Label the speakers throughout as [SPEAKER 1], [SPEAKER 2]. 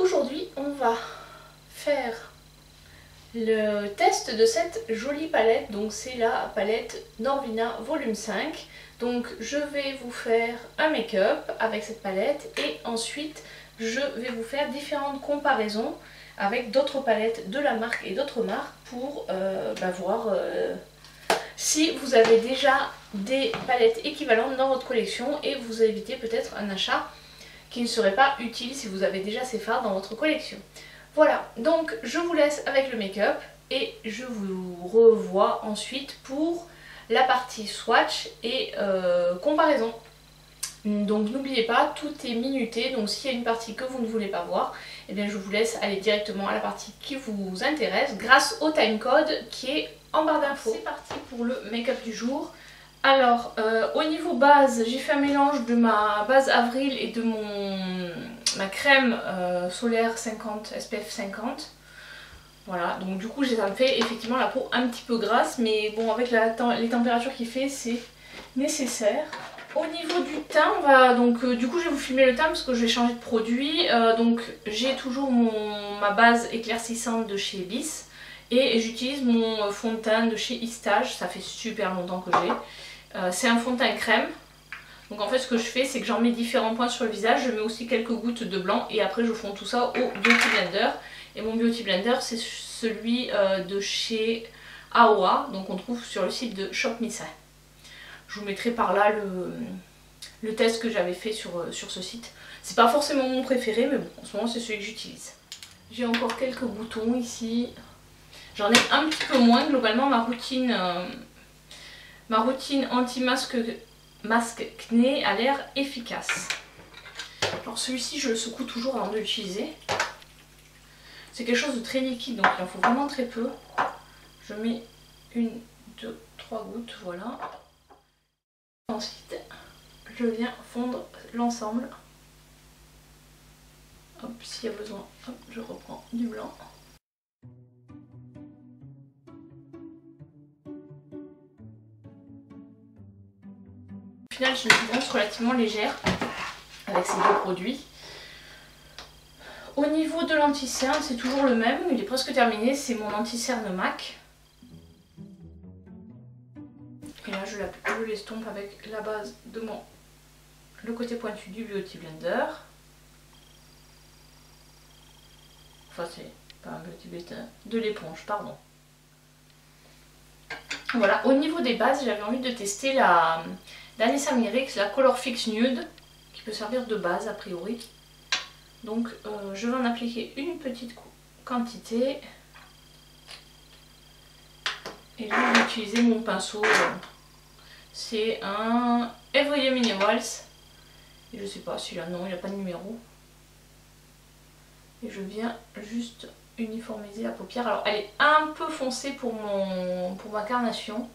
[SPEAKER 1] Aujourd'hui on va faire le test de cette jolie palette. Donc c'est la palette Norvina volume 5. Donc je vais vous faire un make-up avec cette palette et ensuite je vais vous faire différentes comparaisons avec d'autres palettes de la marque et d'autres marques pour voir si vous avez déjà des palettes équivalentes dans votre collection et vous éviter peut-être un achat qui ne serait pas utile si vous avez déjà ces fards dans votre collection. Voilà, donc je vous laisse avec le make-up et je vous revois ensuite pour la partie swatch et comparaison. Donc n'oubliez pas, tout est minuté, donc s'il y a une partie que vous ne voulez pas voir, eh bien je vous laisse aller directement à la partie qui vous intéresse grâce au timecode qui est en barre d'infos. C'est parti pour le make-up du jour. Alors au niveau base, j'ai fait un mélange de ma base Avril et de ma crème solaire 50 SPF 50. Voilà, donc du coup ça me fait effectivement la peau un petit peu grasse, mais bon, avec les températures qu'il fait, c'est nécessaire. Au niveau du teint, on va donc du coup je vais vous filmer le teint parce que je vais changer de produit. Donc j'ai toujours ma base éclaircissante de chez Bis et j'utilise mon fond de teint de chez Istage. Ça fait super longtemps que j'ai. C'est un fond de teint crème. Donc en fait ce que je fais, c'est que j'en mets différents points sur le visage. Je mets aussi quelques gouttes de blanc et après je fonds tout ça au Beauty Blender. Et mon Beauty Blender, c'est celui de chez Aoa. Donc on trouve sur le site de Shop Missa. Je vous mettrai par là le test que j'avais fait sur ce site. C'est pas forcément mon préféré, mais bon, en ce moment c'est celui que j'utilise. J'ai encore quelques boutons ici. J'en ai un petit peu moins. Globalement, ma routine anti-masque acné a l'air efficace. Alors celui-ci, je le secoue toujours avant de l'utiliser. C'est quelque chose de très liquide, donc il en faut vraiment très peu. Je mets 1, 2, 3 gouttes, voilà. Ensuite, je viens fondre l'ensemble. Hop, s'il y a besoin, hop, je reprends du blanc. Au final, j'ai une bronze relativement légère avec ces deux produits. Au niveau de l'anti-cerne, c'est toujours le même, il est presque terminé, c'est mon anti-cerne MAC. Et là je l'estompe avec la base de le côté pointu du Beauty Blender. Enfin c'est pas un Beauty Blender, de l'éponge, pardon. Voilà, au niveau des bases, j'avais envie de tester la Danessa Myricks, la Color Fix Nude, qui peut servir de base a priori. Donc je vais en appliquer une petite quantité. Et là je vais utiliser mon pinceau. C'est un Everyday Minerals. Et je sais pas si là non, il n'y a pas de numéro. Et je viens juste uniformiser la paupière. Alors elle est un peu foncée pour ma carnation.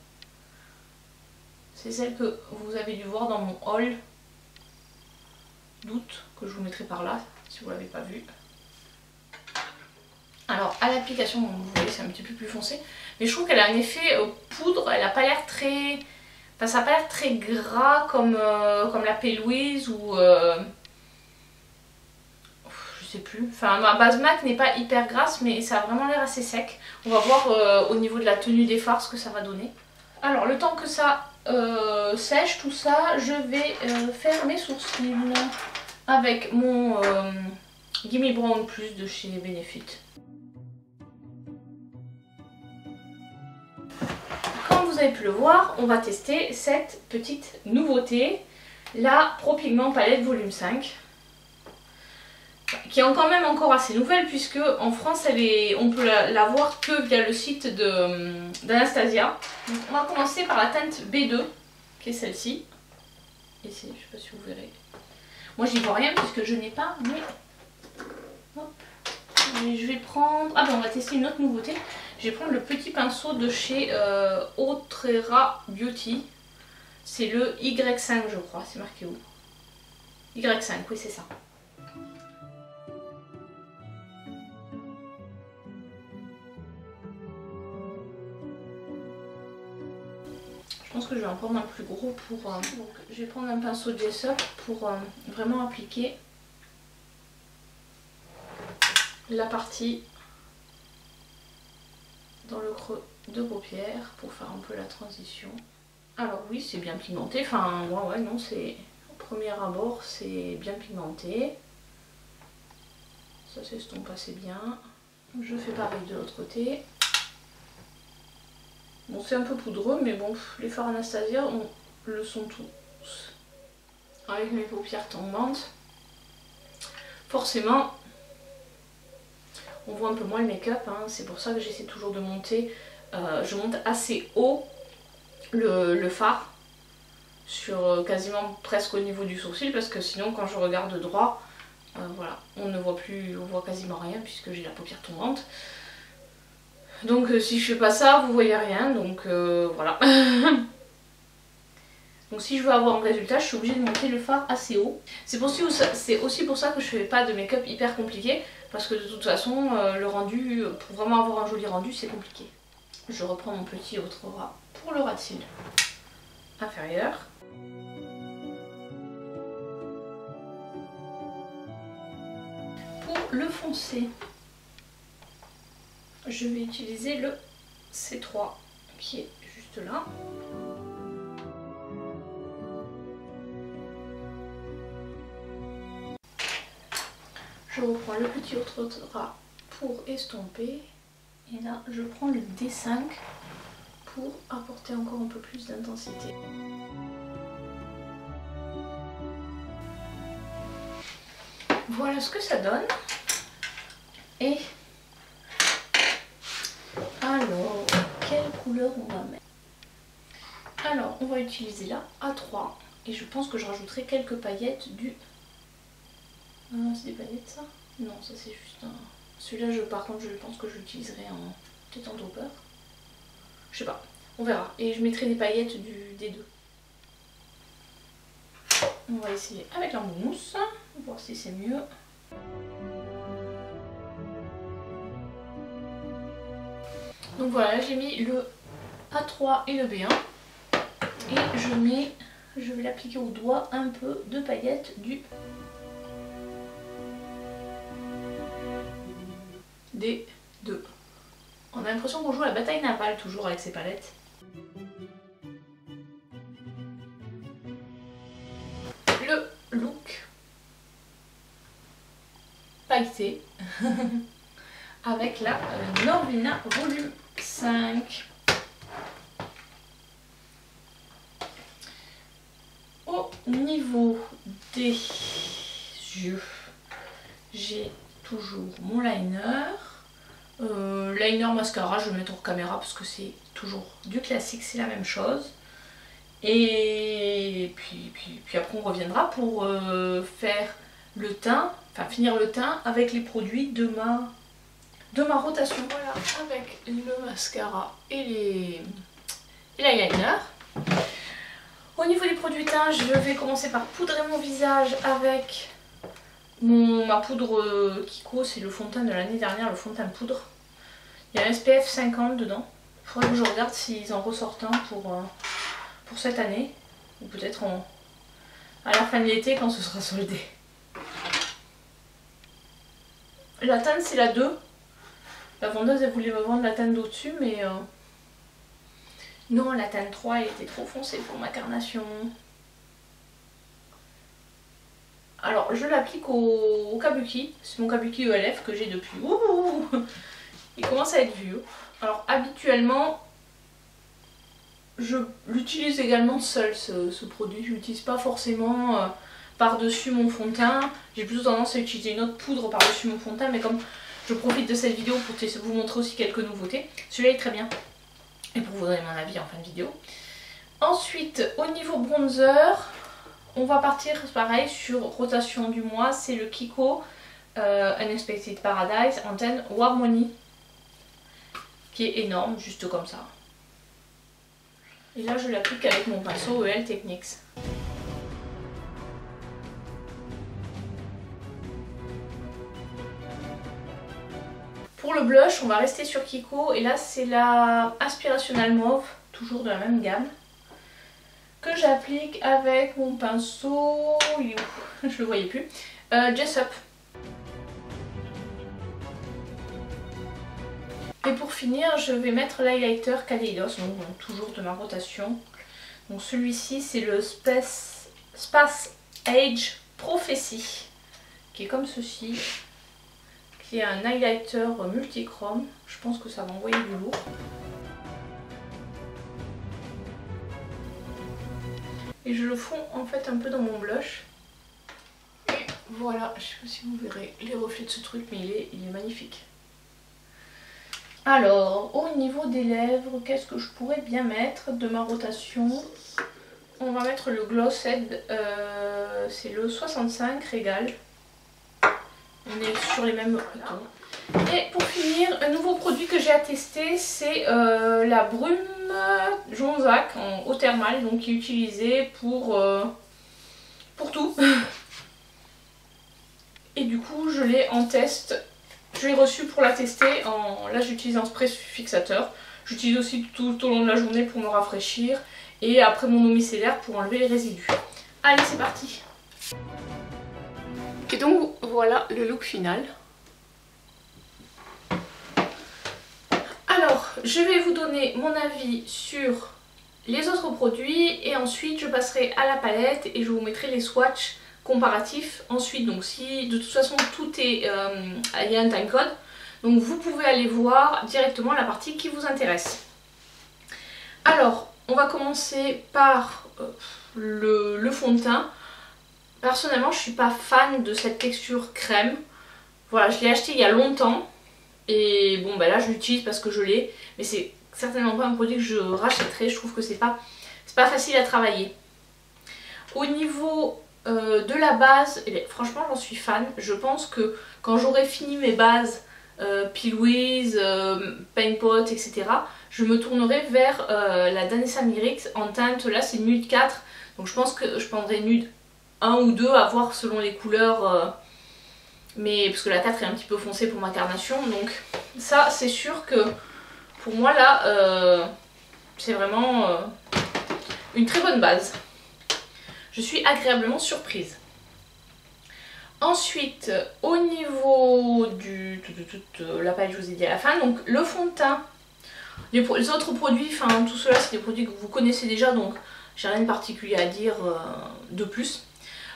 [SPEAKER 1] C'est celle que vous avez dû voir dans mon haul d'août, que je vous mettrai par là si vous ne l'avez pas vu. Alors à l'application, vous voyez, c'est un petit peu plus foncé. Mais je trouve qu'elle a un effet poudre. Elle n'a pas l'air très... Enfin, ça n'a pas l'air très gras comme la P. Louise ou... je sais plus. Enfin, ma base MAC n'est pas hyper grasse, mais ça a vraiment l'air assez sec. On va voir au niveau de la tenue des fards ce que ça va donner. Alors, le temps que ça sèche, tout ça, je vais faire mes sourcils avec mon Gimme Brown Plus de chez Benefit. Vous avez pu le voir, on va tester cette petite nouveauté, la Pro Pigment Palette volume 5, qui est quand même encore assez nouvelle puisque en France on peut la voir que via le site d'Anastasia. On va commencer par la teinte B2 qui est celle-ci. Ici, je ne sais pas si vous verrez. Moi j'y vois rien puisque je n'ai pas, mais hop. Et je vais prendre... Ah ben on va tester une autre nouveauté. Je vais prendre le petit pinceau de chez Outrera Beauty. C'est le Y5 je crois, c'est marqué où? Y5, oui c'est ça. Je pense que je vais en prendre un plus gros pour... donc je vais prendre un pinceau de Jessup pour vraiment appliquer la partie dans le creux de paupière pour faire un peu la transition. Alors oui, c'est bien pigmenté, enfin ouais non, c'est au premier abord c'est bien pigmenté. Ça s'estompe assez bien. Je fais pareil de l'autre côté. Bon, c'est un peu poudreux, mais bon, les fards Anastasia le sont tous. Avec mes paupières tombantes, forcément, on voit un peu moins le make-up, hein. C'est pour ça que j'essaie toujours de monter. Je monte assez haut le fard, sur quasiment presque au niveau du sourcil, parce que sinon, quand je regarde droit, voilà, on ne voit plus, on voit quasiment rien puisque j'ai la paupière tombante. Donc si je fais pas ça, vous voyez rien, donc voilà. Donc si je veux avoir un résultat, je suis obligée de monter le fard assez haut. C'est aussi pour ça que je fais pas de make-up hyper compliqué, parce que de toute façon, le rendu, pour vraiment avoir un joli rendu, c'est compliqué. Je reprends mon petit autre ras pour le ras de cils inférieur. Pour le foncé, je vais utiliser le C3 qui est juste là. Je reprends le petit autre ras pour estomper. Et là, je prends le D5 pour apporter encore un peu plus d'intensité. Voilà ce que ça donne. Et alors, quelle couleur on va mettre? Alors, on va utiliser la A3. Et je pense que je rajouterai quelques paillettes du... Ah, c'est des paillettes ça? Non, ça c'est juste un... Celui-là, par contre, je pense que je l'utiliserai en... peut-être en topper. Je sais pas, on verra. Et je mettrai des paillettes des deux. On va essayer avec la mousse, voir si c'est mieux. Donc voilà, j'ai mis le A3 et le B1. Et je vais l'appliquer au doigt un peu de paillettes du D2. On a l'impression qu'on joue à la bataille navale toujours avec ces palettes. Le look pailleté avec la Norvina volume 5. Au niveau des yeux, j'ai toujours mon liner. Liner mascara, je vais le mettre hors caméra parce que c'est toujours du classique, c'est la même chose. Et puis après on reviendra pour faire le teint, enfin finir le teint avec les produits de ma rotation. Voilà, avec le mascara et l'eyeliner. Au niveau des produits teint, je vais commencer par poudrer mon visage avec ma poudre Kiko, c'est le fond de teint de l'année dernière, le fond de teint poudre. Il y a un SPF 50 dedans. Il faudrait que je regarde s'ils en ressortent un pour cette année. Ou peut-être à la fin de l'été quand ce sera soldé. La teinte c'est la 2. La vendeuse elle voulait me vendre la teinte d'au-dessus mais non, la teinte 3 elle était trop foncée pour ma carnation. Alors je l'applique au kabuki, c'est mon kabuki ELF que j'ai depuis. Ouh, il commence à être vieux. Alors habituellement je l'utilise également seul ce produit, je l'utilise pas forcément par-dessus mon fond de teint. J'ai plutôt tendance à utiliser une autre poudre par-dessus mon fond de teint, mais comme je profite de cette vidéo pour vous montrer aussi quelques nouveautés, celui-là est très bien. Et pour vous donner mon avis en fin de vidéo. Ensuite, au niveau bronzer, on va partir pareil sur rotation du mois, c'est le Kiko Unexpected Paradise en teinte Harmony, qui est énorme, juste comme ça. Et là je l'applique avec mon pinceau EL Techniques. Pour le blush, on va rester sur Kiko et là c'est la Aspirational Mauve, toujours de la même gamme, que j'applique avec mon pinceau, il est où? Je le voyais plus, Jessup. Et pour finir, je vais mettre l'highlighter Kaleidos, donc toujours de ma rotation. Donc celui-ci, c'est le Space Age Prophecy, qui est comme ceci, qui est un highlighter multichrome. Je pense que ça va envoyer du lourd. Et je le fonds en fait un peu dans mon blush. Et voilà, je sais pas si vous verrez les reflets de ce truc, mais il est magnifique. Alors, au niveau des lèvres, qu'est-ce que je pourrais bien mettre de ma rotation? On va mettre le Gloss Head, c'est le 65 Régal. On est sur les mêmes tons. Et pour finir, un nouveau produit que j'ai à tester, c'est la brume Jonzac en eau thermale, donc qui est utilisée pour tout. Et du coup, je l'ai en test. Je l'ai reçu pour la tester. Là, j'utilise un spray fixateur. J'utilise aussi tout au long de la journée pour me rafraîchir. Et après mon eau micellaire pour enlever les résidus. Allez, c'est parti! Et donc, voilà le look final. Alors, je vais vous donner mon avis sur les autres produits. Et ensuite, je passerai à la palette et je vous mettrai les swatchs comparatifs ensuite. Donc si de toute façon tout est il y a un timecode, donc vous pouvez aller voir directement la partie qui vous intéresse. Alors on va commencer par le fond de teint. Personnellement je suis pas fan de cette texture crème. Voilà, je l'ai acheté il y a longtemps et bon bah là je l'utilise parce que je l'ai, mais c'est certainement pas un produit que je rachèterai. Je trouve que c'est pas facile à travailler. Au niveau de la base, eh bien, franchement j'en suis fan. Je pense que quand j'aurai fini mes bases Pilwiz, Paint Pot, etc., je me tournerai vers la Danessa Myrix en teinte. Là c'est nude 4, donc je pense que je prendrai nude 1 ou 2 à voir selon les couleurs, mais parce que la 4 est un petit peu foncée pour ma carnation, donc ça c'est sûr que pour moi là c'est vraiment une très bonne base. Je suis agréablement surprise. Ensuite, au niveau de la palette, je vous ai dit à la fin, donc le fond de teint, les autres produits, enfin tout cela c'est des produits que vous connaissez déjà, donc j'ai rien de particulier à dire de plus.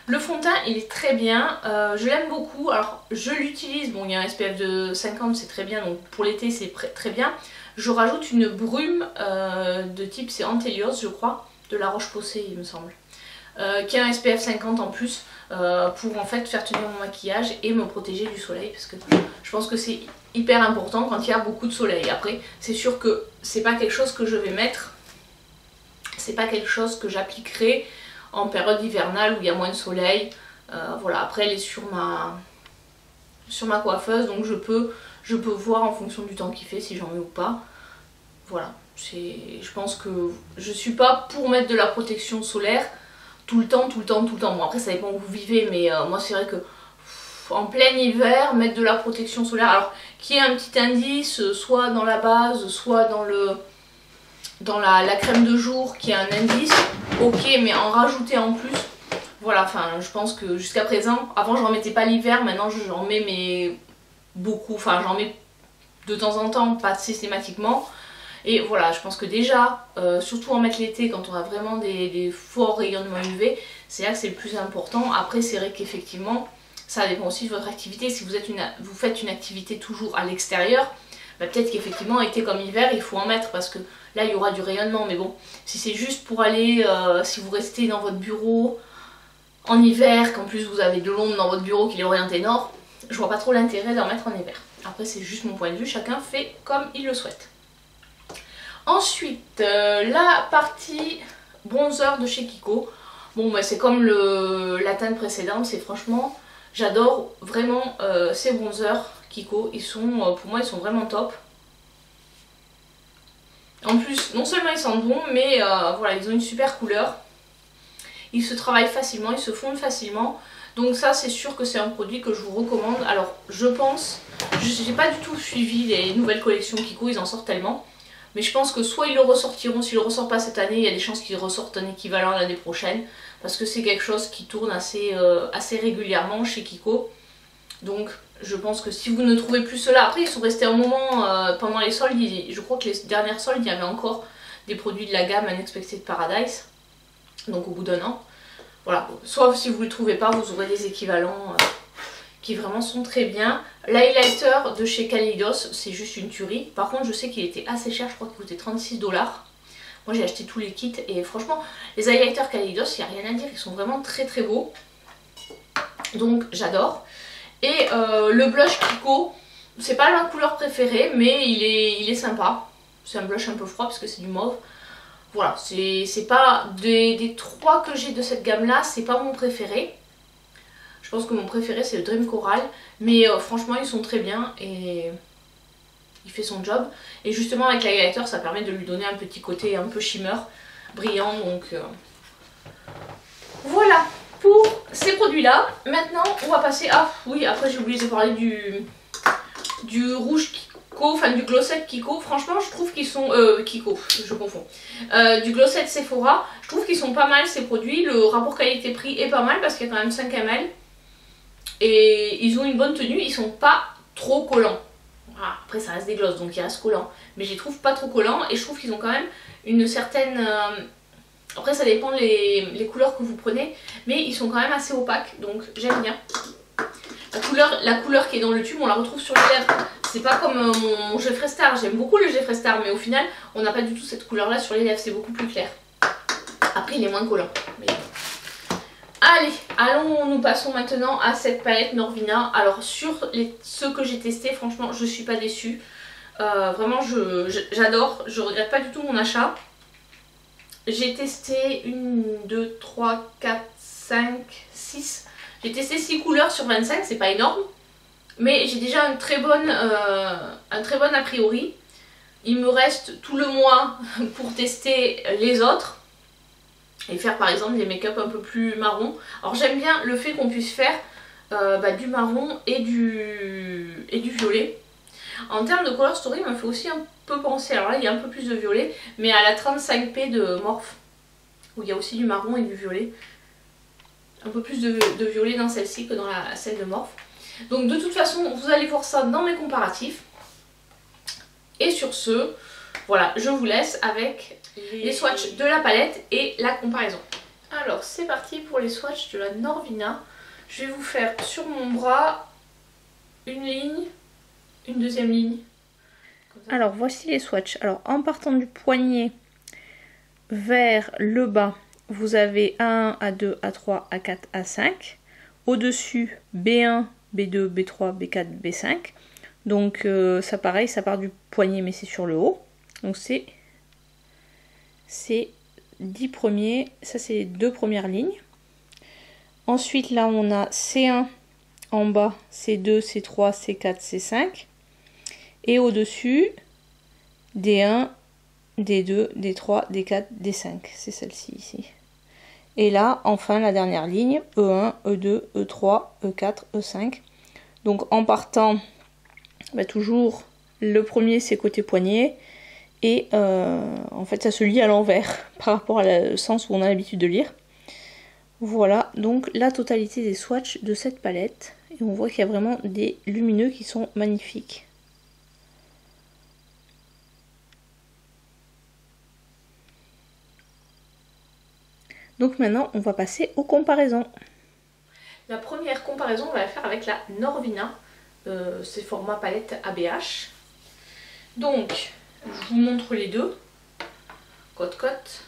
[SPEAKER 1] Le fond de teint il est très bien, je l'aime beaucoup. Alors je l'utilise, bon il y a un SPF de 50, c'est très bien, donc pour l'été c'est très bien. Je rajoute une brume de type, c'est Antelios je crois, de La Roche-Posay il me semble. Qui a un SPF 50 en plus pour en fait faire tenir mon maquillage et me protéger du soleil, parce que je pense que c'est hyper important quand il y a beaucoup de soleil. Après c'est sûr que c'est pas quelque chose que je vais mettre, c'est pas quelque chose que j'appliquerai en période hivernale où il y a moins de soleil. Voilà, après elle est sur ma coiffeuse, donc je peux voir en fonction du temps qu'il fait si j'en mets ou pas. Voilà, je pense que je suis pas pour mettre de la protection solaire tout le temps. Bon après ça dépend où vous vivez, mais moi c'est vrai que en plein hiver, mettre de la protection solaire, alors qu'il y ait un petit indice, soit dans la base, soit dans la crème de jour qui a un indice, ok, mais en rajouter en plus, voilà, enfin je pense que jusqu'à présent, avant j'en mettais pas l'hiver, maintenant j'en mets mais beaucoup, enfin j'en mets de temps en temps, pas systématiquement. Et voilà, je pense que déjà, surtout en mettre l'été quand on a vraiment des forts rayonnements UV, c'est là que c'est le plus important. Après c'est vrai qu'effectivement, ça dépend aussi de votre activité. Si vous faites une activité toujours à l'extérieur, bah peut-être qu'effectivement été comme hiver, il faut en mettre parce que là il y aura du rayonnement. Mais bon, si c'est juste pour aller, si vous restez dans votre bureau en hiver, qu'en plus vous avez de l'ombre dans votre bureau qui est orienté nord, je vois pas trop l'intérêt d'en mettre en hiver. Après c'est juste mon point de vue, chacun fait comme il le souhaite. Ensuite, la partie bronzer de chez Kiko. Bon, bah, c'est comme la teinte précédente, c'est franchement, j'adore vraiment ces bronzers Kiko. Ils sont, pour moi, ils sont vraiment top. En plus, non seulement ils sentent bon, mais voilà, ils ont une super couleur. Ils se travaillent facilement, ils se fondent facilement. Donc ça, c'est sûr que c'est un produit que je vous recommande. Alors, je pense, je n'ai pas du tout suivi les nouvelles collections Kiko, ils en sortent tellement. Mais je pense que soit ils le ressortiront, s'ils ne le ressortent pas cette année, il y a des chances qu'ils ressortent un équivalent l'année prochaine. Parce que c'est quelque chose qui tourne assez régulièrement chez Kiko. Donc Je pense que si vous ne trouvez plus cela, après ils sont restés un moment pendant les soldes, je crois que les dernières soldes il y avait encore des produits de la gamme Unexpected Paradise, donc au bout d'un an. Voilà, sauf si vous ne le trouvez pas, vous aurez des équivalents qui vraiment sont très bien. L'highlighter de chez Kaleidos, c'est juste une tuerie. Par contre je sais qu'il était assez cher, je crois qu'il coûtait 36 $. Moi j'ai acheté tous les kits et franchement les highlighters Kaleidos, il n'y a rien à dire, ils sont vraiment très très beaux. Donc j'adore. Et le blush Kiko, c'est pas ma couleur préférée mais il est sympa. C'est un blush un peu froid parce que c'est du mauve. Voilà, c'est pas des trois que j'ai de cette gamme là, c'est pas mon préféré. Je pense que mon préféré c'est le Dream Coral. Mais franchement ils sont très bien et il fait son job. Et justement avec l'highlighter ça permet de lui donner un petit côté un peu shimmer, brillant. Donc voilà pour ces produits là. Maintenant on va passer à... Oui, après j'ai oublié de parler du rouge Kiko, enfin du glossette Kiko. Franchement je trouve qu'ils sont... Kiko, je confonds. Du glossette Sephora. Je trouve qu'ils sont pas mal ces produits. Le rapport qualité-prix est pas mal parce qu'il y a quand même 5 ml. Et ils ont une bonne tenue, ils sont pas trop collants. Voilà, après ça reste des glosses donc ils restent collants. Mais je les trouve pas trop collants et je trouve qu'ils ont quand même une certaine... Après ça dépend les couleurs que vous prenez. Mais ils sont quand même assez opaques donc j'aime bien. La couleur qui est dans le tube on la retrouve sur les lèvres. C'est pas comme mon Jeffree Star, j'aime beaucoup le Jeffree Star. Mais au final on n'a pas du tout cette couleur là sur les lèvres, c'est beaucoup plus clair. Après il est moins collant. Mais... Allez, nous passons maintenant à cette palette Norvina. Alors sur ceux que j'ai testés, franchement je suis pas déçue. Vraiment j'adore, je regrette pas du tout mon achat. J'ai testé 1, 2, 3, 4, 5, 6. J'ai testé 6 couleurs sur 25, c'est pas énorme. Mais j'ai déjà un très bon a priori. Il me reste tout le mois pour tester les autres. Et faire par exemple des make-up un peu plus marron. Alors j'aime bien le fait qu'on puisse faire du marron et du violet. En termes de Color Story, il m'a fait aussi un peu penser, alors là il y a un peu plus de violet, mais à la 35p de Morphe, où il y a aussi du marron et du violet. Un peu plus de violet dans celle-ci que dans celle de Morphe. Donc de toute façon, vous allez voir ça dans mes comparatifs. Et sur ce, voilà, je vous laisse avec les swatchs de la palette et la comparaison. Alors c'est parti pour les swatchs de la Norvina. Je vais vous faire sur mon bras une ligne, une deuxième ligne. Alors voici les swatchs. Alors en partant du poignet vers le bas, vous avez A1, A2, A3, A4, A5. Au-dessus, B1, B2, B3, B4, B5. Donc ça pareil, ça part du poignet mais c'est sur le haut. Donc c'est 10 premiers, ça c'est les 2 premières lignes. Ensuite là on a C1 en bas, C2, C3, C4, C5. Et au-dessus, D1, D2, D3, D4, D5. C'est celle-ci ici. Et là, enfin la dernière ligne, E1, E2, E3, E4, E5. Donc en partant, toujours le premier c'est côté poignet. Et en fait ça se lit à l'envers par rapport au sens où on a l'habitude de lire. Voilà donc la totalité des swatchs de cette palette. Et on voit qu'il y a vraiment des lumineux qui sont magnifiques. Donc maintenant on va passer aux comparaisons. La première comparaison on va la faire avec la Norvina. C'est format palette ABH. Donc je vous montre les deux. Côte-côte.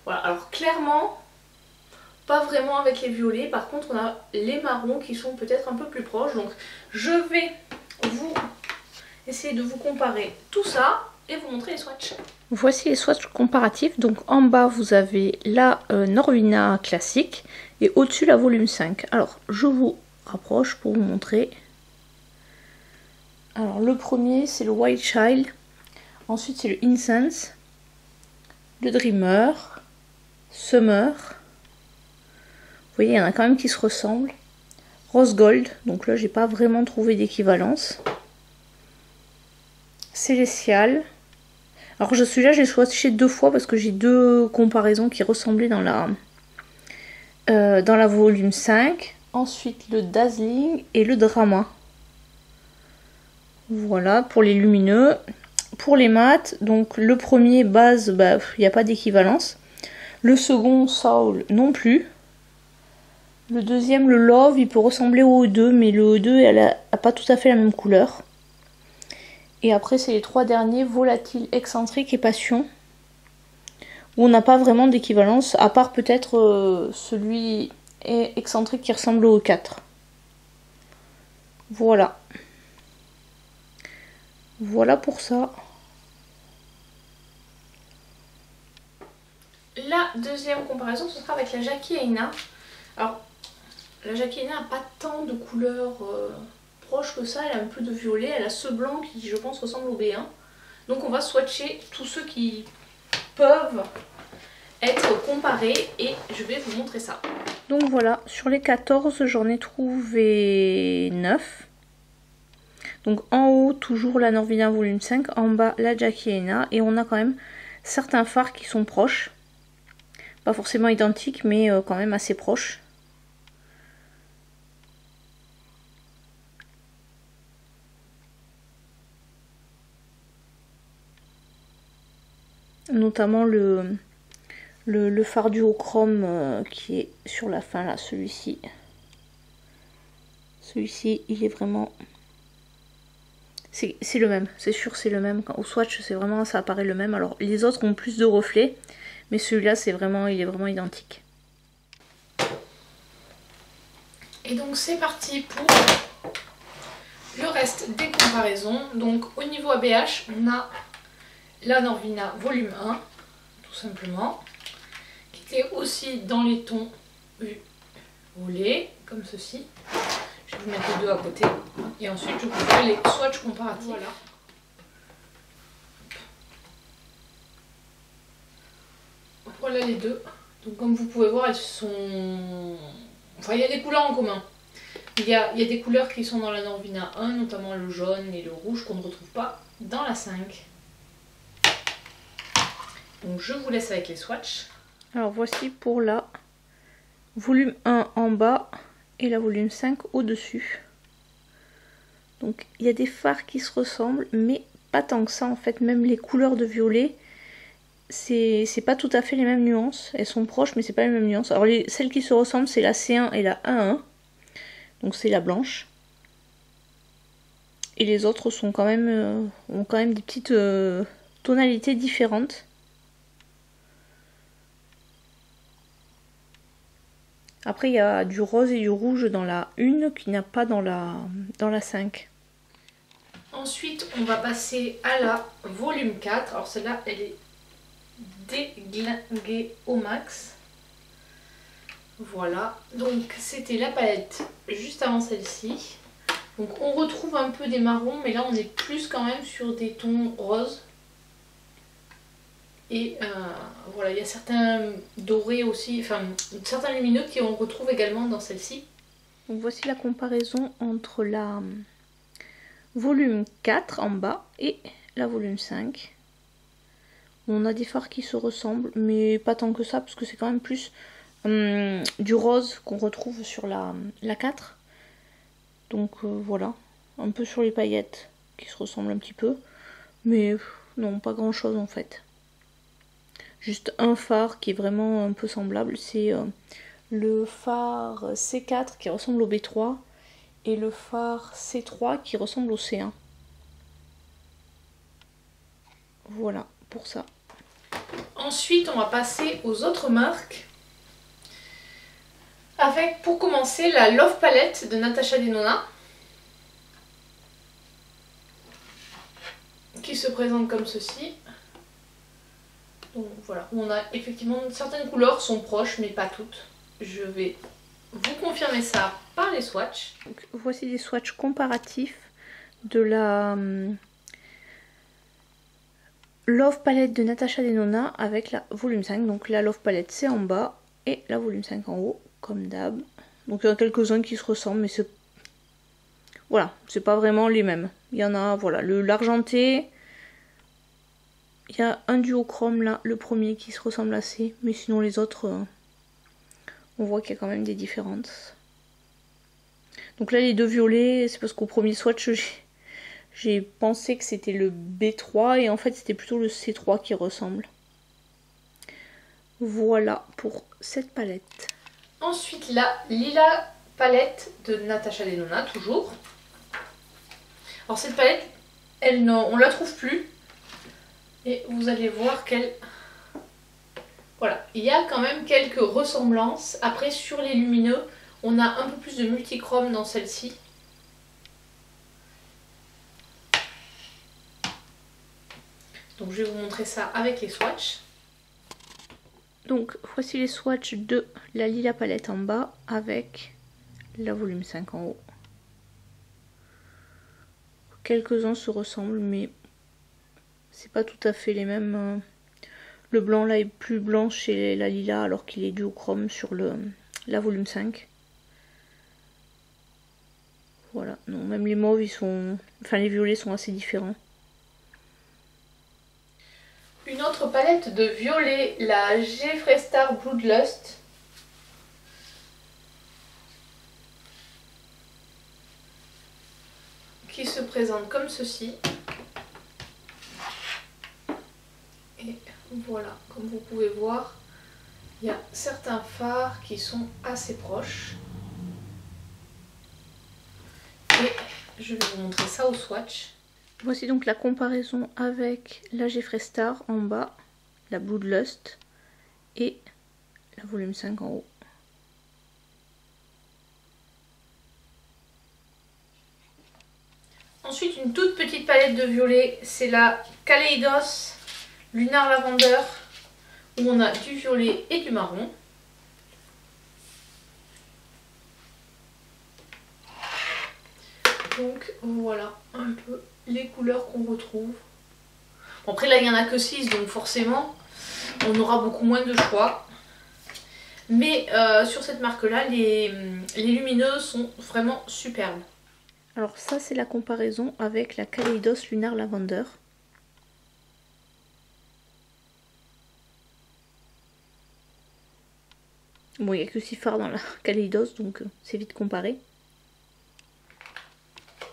[SPEAKER 1] Voilà, alors clairement, pas vraiment avec les violets. Par contre, on a les marrons qui sont peut-être un peu plus proches. Donc je vais essayer de vous comparer tout ça et vous montrer les swatchs. Voici les swatchs comparatifs. Donc en bas, vous avez la Norvina classique et au-dessus la volume 5. Alors je vous rapproche pour vous montrer. Alors le premier c'est le Wild Child, ensuite c'est le Incense, le Dreamer, Summer, vous voyez il y en a quand même qui se ressemblent, Rose Gold, donc là j'ai pas vraiment trouvé d'équivalence, Celestial, alors celui-là j'ai swatché 2 fois parce que j'ai 2 comparaisons qui ressemblaient dans la volume 5, ensuite le Dazzling et le Drama. Voilà pour les lumineux. Pour les mats, donc le premier base, il n'y a pas d'équivalence. Le second Soul non plus. Le deuxième, le Love, il peut ressembler au E2, mais le E2 elle a pas tout à fait la même couleur. Et après c'est les trois derniers, Volatile, Excentrique et Passion, où on n'a pas vraiment d'équivalence, à part peut-être celui excentrique qui ressemble au 4. Voilà. Voilà pour ça. La deuxième comparaison, ce sera avec la Jackie Aina. Alors, la Jackie Aina n'a pas tant de couleurs proches que ça, elle a un peu de violet, elle a ce blanc qui, je pense, ressemble au B1. Donc on va swatcher tous ceux qui peuvent être comparés et je vais vous montrer ça. Donc voilà, sur les 14, j'en ai trouvé 9. Donc en haut, toujours la Norvina volume 5, en bas la Jackie Aina, et on a quand même certains fards qui sont proches. Pas forcément identiques, mais quand même assez proches. Notamment le phare duochrome qui est sur la fin là, celui-ci. Celui-ci, il est vraiment... C'est le même, c'est sûr, c'est le même. Au swatch, c'est vraiment, ça apparaît le même. Alors, les autres ont plus de reflets, mais celui-là, il est vraiment identique. Et donc, c'est parti pour le reste des comparaisons. Donc, au niveau ABH, on a la Norvina volume 1, tout simplement, qui était aussi dans les tons violet, comme ceci. Je vais vous mettre les deux à côté et ensuite je vous ferai les swatchs comparatifs. Voilà. Voilà les deux. Donc comme vous pouvez voir, elles sont... Enfin, il y a des couleurs en commun. Il y a des couleurs qui sont dans la Norvina 1, notamment le jaune et le rouge qu'on ne retrouve pas dans la 5. Donc je vous laisse avec les swatchs. Alors voici pour la volume 1 en bas et la volume 5 au-dessus. Donc il y a des fards qui se ressemblent, mais pas tant que ça en fait. Même les couleurs de violet, c'est pas tout à fait les mêmes nuances. Elles sont proches, mais c'est pas les mêmes nuances. Alors celles qui se ressemblent, c'est la C1 et la 1.1. Donc c'est la blanche. Et les autres sont quand même, ont quand même des petites tonalités différentes. Après il y a du rose et du rouge dans la 1 qu'il n'y a pas dans la 5. Ensuite, on va passer à la volume 4. Alors celle-là, elle est déglinguée au max. Voilà. Donc c'était la palette juste avant celle-ci. Donc on retrouve un peu des marrons, mais là on est plus quand même sur des tons roses. Et voilà, il y a certains dorés aussi, enfin certains lumineux qu'on retrouve également dans celle-ci. Donc voici la comparaison entre la volume 4 en bas et la volume 5. On a des fards qui se ressemblent, mais pas tant que ça, parce que c'est quand même plus du rose qu'on retrouve sur la 4. Donc voilà, un peu sur les paillettes qui se ressemblent un petit peu, mais non, pas grand chose en fait. Juste un phare qui est vraiment un peu semblable, c'est le phare C4 qui ressemble au B3 et le phare C3 qui ressemble au C1. Voilà pour ça. Ensuite, on va passer aux autres marques. Avec, pour commencer, la Love Palette de Natasha Denona. Qui se présente comme ceci. Donc voilà, on a effectivement certaines couleurs sont proches, mais pas toutes. Je vais vous confirmer ça par les swatchs. Donc, voici des swatchs comparatifs de la Love Palette de Natasha Denona avec la volume 5. Donc la Love Palette c'est en bas et la volume 5 en haut, comme d'hab. Donc il y en a quelques-uns qui se ressemblent, mais c'est... Voilà, c'est pas vraiment les mêmes. Il y en a, voilà, l'argenté. Il y a un duochrome là, le premier qui se ressemble assez, mais sinon les autres, on voit qu'il y a quand même des différences. Donc là les deux violets, c'est parce qu'au premier swatch j'ai pensé que c'était le B3 et en fait c'était plutôt le C3 qui ressemble. Voilà pour cette palette. Ensuite la Lila palette de Natasha Denona, toujours. Alors cette palette, on la trouve plus. Et vous allez voir qu'elle... Voilà, il y a quand même quelques ressemblances. Après sur les lumineux, on a un peu plus de multichrome dans celle-ci. Donc je vais vous montrer ça avec les swatchs. Donc voici les swatchs de la Lila palette en bas avec la volume 5 en haut. Quelques-uns se ressemblent mais c'est pas tout à fait les mêmes. Le blanc là est plus blanc chez la Lila alors qu'il est duochrome sur la volume 5. Voilà, non, même les mauves ils sont... Enfin les violets sont assez différents. Une autre palette de violet, la Jeffree Star Bloodlust. Qui se présente comme ceci. Et voilà, comme vous pouvez voir, il y a certains fards qui sont assez proches. Et je vais vous montrer ça au swatch. Voici donc la comparaison avec la Jeffree Star en bas, la Bloodlust et la volume 5 en haut. Ensuite une toute petite palette de violet, c'est la Kaleidos Lunar Lavender où on a du violet et du marron. Donc voilà un peu les couleurs qu'on retrouve. Bon, après là il n'y en a que 6 donc forcément on aura beaucoup moins de choix. Mais sur cette marque là les lumineuses sont vraiment superbes. Alors ça c'est la comparaison avec la Kaleidos Lunar Lavender. Bon, il n'y a que 6 fards dans la Kaleidos, donc c'est vite comparé.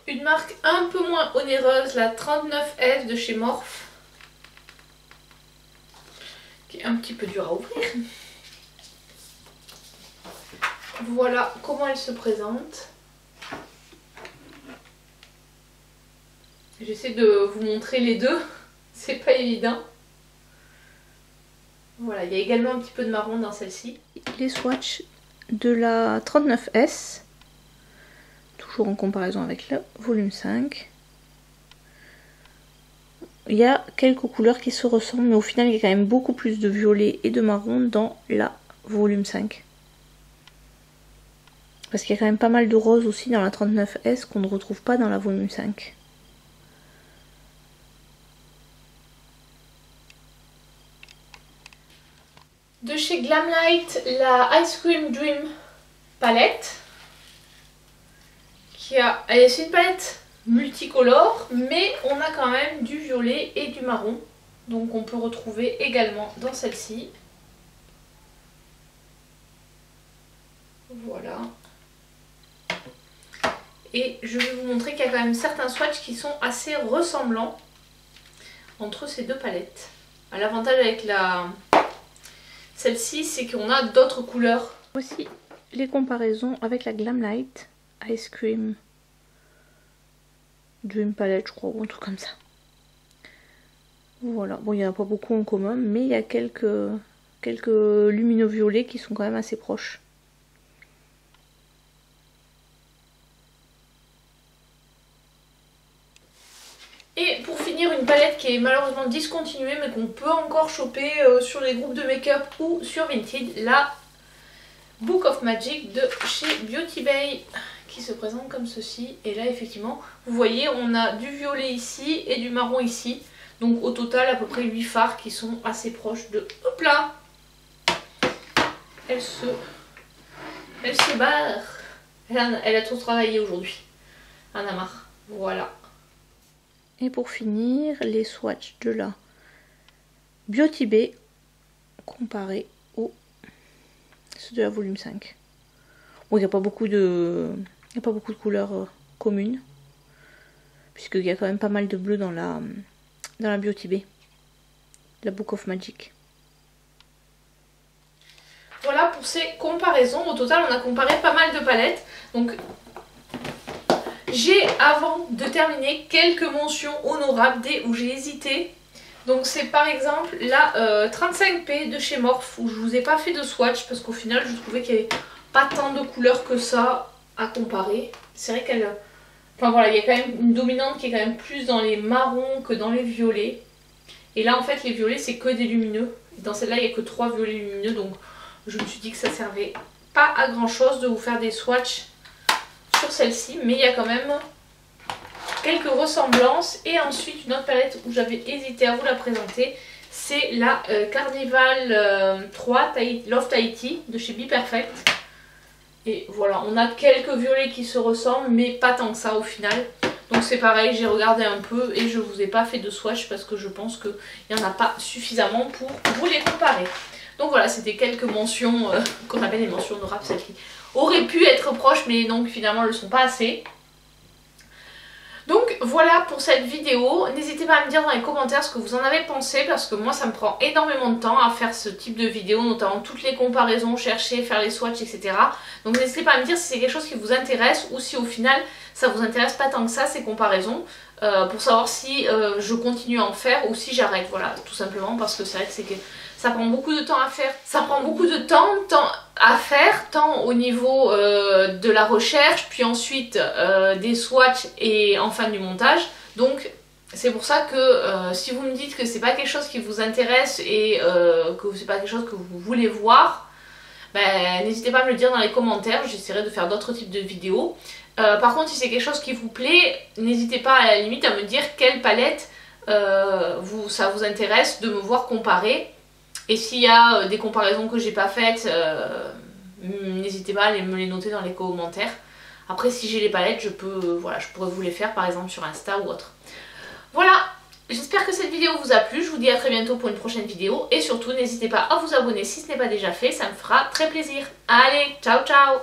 [SPEAKER 1] Une marque un peu moins onéreuse, la 39F de chez Morphe. Qui est un petit peu dure à ouvrir. Voilà comment elle se présente. J'essaie de vous montrer les deux, c'est pas évident. Voilà, il y a également un petit peu de marron dans celle-ci. Les swatchs de la 39S, toujours en comparaison avec la volume 5. Il y a quelques couleurs qui se ressemblent, mais au final il y a quand même beaucoup plus de violet et de marron dans la volume 5. Parce qu'il y a quand même pas mal de rose aussi dans la 39S qu'on ne retrouve pas dans la volume 5. De chez Glamlight, la Ice Cream Dream palette. C'est une palette multicolore, mais on a quand même du violet et du marron. Donc on peut retrouver également dans celle-ci. Voilà. Et je vais vous montrer qu'il y a quand même certains swatchs qui sont assez ressemblants entre ces deux palettes. L'avantage avec celle-ci, c'est qu'on a d'autres couleurs. Voici les comparaisons avec la Glamlight Ice Cream Dream Palette, je crois, ou un truc comme ça. Voilà, bon, il n'y en a pas beaucoup en commun, mais il y a quelques lumineux violets qui sont quand même assez proches. Et pour finir, une palette qui est malheureusement discontinuée mais qu'on peut encore choper sur les groupes de make-up ou sur Vinted, la Book of Magic de chez Beauty Bay qui se présente comme ceci. Et là effectivement, vous voyez, on a du violet ici et du marron ici. Donc au total à peu près 8 fards qui sont assez proches de... Hop là, elle se barre. Elle a trop travaillé aujourd'hui. Elle en a marre. Voilà. Et pour finir, les swatchs de la Beauty Bay comparés aux ceux de la volume 5. Bon, il n'y a pas beaucoup de n'y a pas beaucoup de couleurs communes. Puisqu'il y a quand même pas mal de bleu dans la Beauty Bay. La Book of Magic. Voilà pour ces comparaisons. Au total, on a comparé pas mal de palettes. Donc, j'ai, avant de terminer, quelques mentions honorables dès où j'ai hésité. Donc, c'est par exemple la 35P de chez Morphe, où je vous ai pas fait de swatch, parce qu'au final, je trouvais qu'il n'y avait pas tant de couleurs que ça à comparer. C'est vrai qu'elle... Enfin voilà, il y a quand même une dominante qui est quand même plus dans les marrons que dans les violets. Et là, en fait, les violets, c'est que des lumineux. Dans celle-là, il n'y a que 3 violets lumineux, donc... Je me suis dit que ça servait pas à grand chose de vous faire des swatchs sur celle-ci, mais il y a quand même quelques ressemblances. Et ensuite une autre palette où j'avais hésité à vous la présenter, c'est la Carnival 3 Love Tahiti de chez Be Perfect. Et voilà, on a quelques violets qui se ressemblent, mais pas tant que ça au final. Donc c'est pareil, j'ai regardé un peu et je vous ai pas fait de swatch parce que je pense qu'il n'y en a pas suffisamment pour vous les comparer. Donc voilà, c'était quelques mentions qu'on appelle les mentions honorables, celles qui auraient pu être proches mais donc finalement ne le sont pas assez. Donc voilà pour cette vidéo. N'hésitez pas à me dire dans les commentaires ce que vous en avez pensé, parce que moi ça me prend énormément de temps à faire ce type de vidéo, notamment toutes les comparaisons, chercher, faire les swatchs, etc. Donc n'hésitez pas à me dire si c'est quelque chose qui vous intéresse ou si au final ça vous intéresse pas tant que ça, ces comparaisons, pour savoir si je continue à en faire ou si j'arrête. Voilà, tout simplement parce que c'est vrai que ça prend beaucoup de temps à faire. Ça prend beaucoup de temps à faire, tant au niveau de la recherche, puis ensuite des swatchs et enfin du montage. Donc c'est pour ça que si vous me dites que c'est pas quelque chose qui vous intéresse et que c'est pas quelque chose que vous voulez voir, ben, n'hésitez pas à me le dire dans les commentaires, j'essaierai de faire d'autres types de vidéos. Par contre, si c'est quelque chose qui vous plaît, n'hésitez pas à la limite à me dire quelle palette ça vous intéresse de me voir comparer. Et s'il y a des comparaisons que j'ai pas faites, n'hésitez pas à me les noter dans les commentaires. Après, si j'ai les palettes, je pourrais vous les faire par exemple sur Insta ou autre. Voilà, j'espère que cette vidéo vous a plu. Je vous dis à très bientôt pour une prochaine vidéo. Et surtout, n'hésitez pas à vous abonner si ce n'est pas déjà fait, ça me fera très plaisir. Allez, ciao ciao!